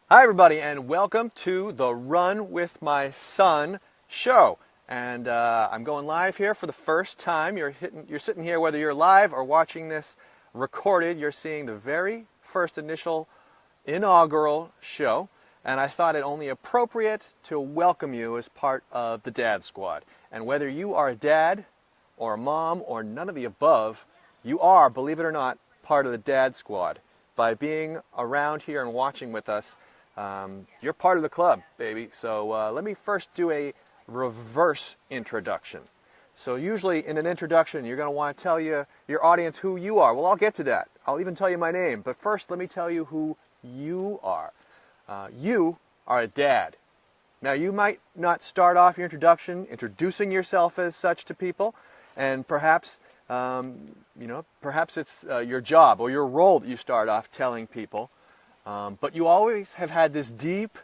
Hi, everybody, and welcome to the Run with My Son show. And I'm going live here for the first time. You're sitting here, whether you're live or watching this recorded, you're seeing the very first initial inaugural show. And I thought it only appropriate to welcome you as part of the Dad Squad. And whether you are a dad or a mom or none of the above, you are, believe it or not, part of the Dad Squad. By being around here and watching with us, you're part of the club, baby. So let me first do a reverse introduction. So usually in an introduction, you're going to want to tell your audience who you are. Well, I'll get to that. I'll even tell you my name. But first, let me tell you who you are. You are a dad. Now, you might not start off your introduction introducing yourself as such to people, and perhaps, perhaps it's your job or your role that you start off telling people. But you always have had this deep,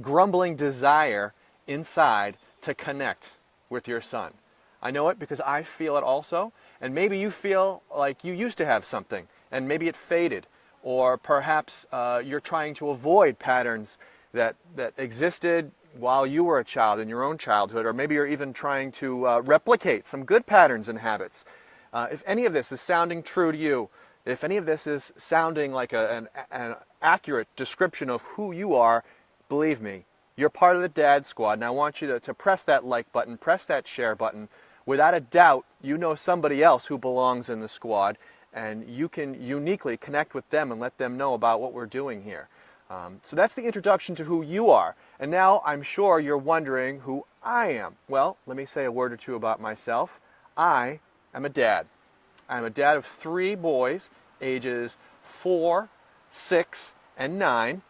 grumbling desire inside to connect with your son. I know it because I feel it also, and maybe you feel like you used to have something, and maybe it faded, or perhaps you're trying to avoid patterns that existed while you were a child in your own childhood, or maybe you're even trying to replicate some good patterns and habits. If any of this is sounding true to you, if any of this is sounding like an accurate description of who you are, believe me, you're part of the Dad Squad, and I want you to press that like button, press that share button. Without a doubt, you know somebody else who belongs in the squad, and you can uniquely connect with them and let them know about what we're doing here. So that's the introduction to who you are. And now I'm sure you're wondering who I am. Well, let me say a word or two about myself. I am a dad. I'm a dad of 3 boys, ages 4, 6, and 9.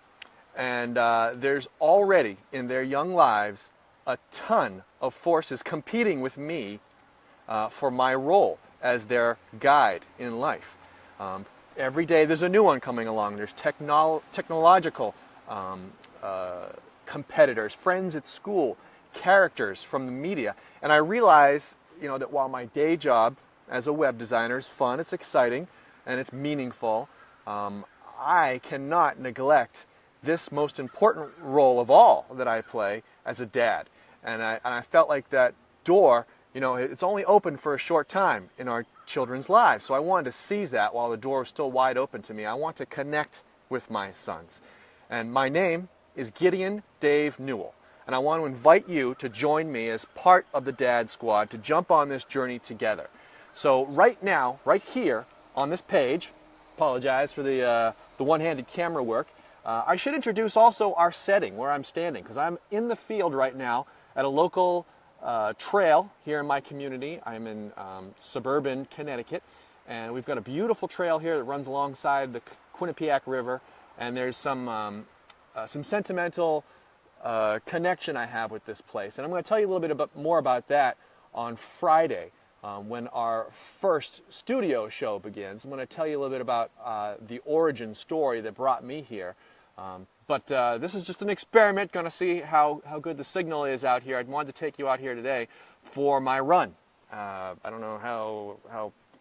And there's already in their young lives a ton of forces competing with me for my role as their guide in life. Every day there's a new one coming along. There's technological competitors, friends at school, characters from the media. And I realize, that while my day job as a web designer is fun, it's exciting, and it's meaningful, I cannot neglect this most important role of all that I play as a dad. And I felt like that door, it's only open for a short time in our children's lives. So I wanted to seize that while the door was still wide open to me. I want to connect with my sons. And my name is Gideon Dave Newell. And I want to invite you to join me as part of the Dad Squad to jump on this journey together. So right now, right here on this page, apologize for the one-handed camera work, I should introduce also our setting, where I'm standing, because I'm in the field right now at a local trail here in my community. I'm in suburban Connecticut, and we've got a beautiful trail here that runs alongside the Quinnipiac River, and there's some sentimental connection I have with this place. And I'm going to tell you a little bit more about that on Friday when our first studio show begins. I'm going to tell you a little bit about the origin story that brought me here. But this is just an experiment, going to see how good the signal is out here. I wanted to take you out here today for my run. I don't know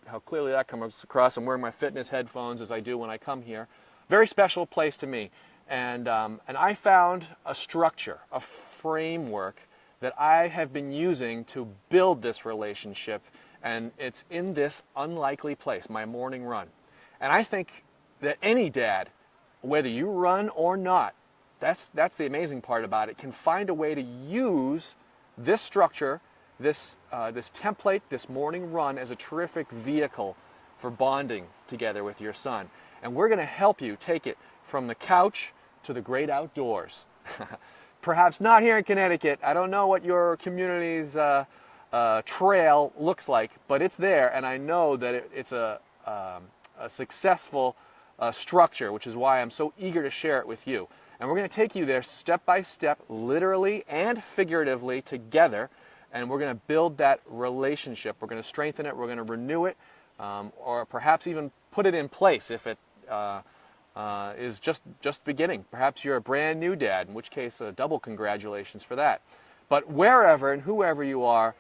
how clearly that comes across. I'm wearing my fitness headphones as I do when I come here. Very special place to me. And I found a structure, a framework that I have been using to build this relationship, and it's in this unlikely place, my morning run. And I think that any dad, whether you run or not, that's the amazing part about it, can find a way to use this structure, this template, this morning run as a terrific vehicle for bonding together with your son. And we're going to help you take it from the couch to the great outdoors. Perhaps not here in Connecticut. I don't know what your community's trail looks like, but it's there, and I know that it's a successful structure, which is why I'm so eager to share it with you. And we're going to take you there step by step, literally and figuratively together, and we're going to build that relationship. We're going to strengthen it, we're going to renew it, or perhaps even put it in place if it is just beginning. Perhaps you're a brand new dad, in which case double congratulations for that. But wherever and whoever you are,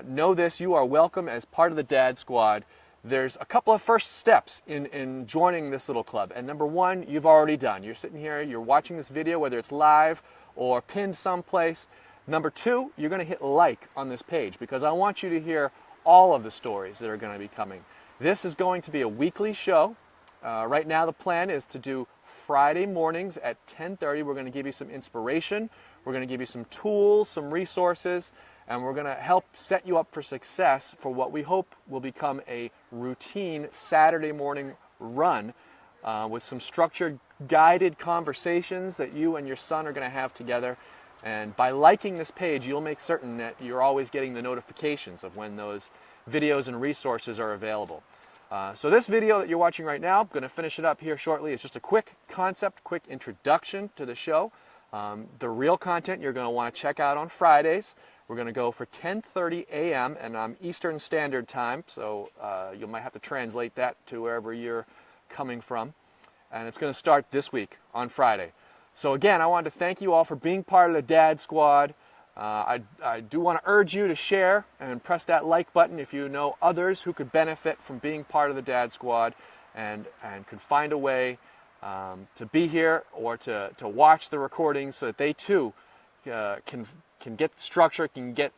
know this: you are welcome as part of the Dad Squad, there's a couple of first steps in joining this little club. And number one, you've already done. You're sitting here, you're watching this video, whether it's live or pinned someplace. Number two, you're going to hit like on this page because I want you to hear all of the stories that are going to be coming. This is going to be a weekly show. Right now the plan is to do Friday mornings at 10:30. We're going to give you some inspiration. We're going to give you some tools, some resources, and we're going to help set you up for success for what we hope will become a routine Saturday morning run with some structured, guided conversations that you and your son are going to have together. And by liking this page, you'll make certain that you're always getting the notifications of when those videos and resources are available. So this video that you're watching right now, I'm going to finish it up here shortly. It's just a quick concept, quick introduction to the show. The real content you're going to want to check out on Fridays. We're going to go for 10:30 a.m. and Eastern Standard Time, so you might have to translate that to wherever you're coming from. And it's going to start this week on Friday. So again, I wanted to thank you all for being part of the Dad Squad. I do want to urge you to share and press that like button if you know others who could benefit from being part of the Dad Squad and could find a way to be here or to watch the recordings so that they too can get structure, can get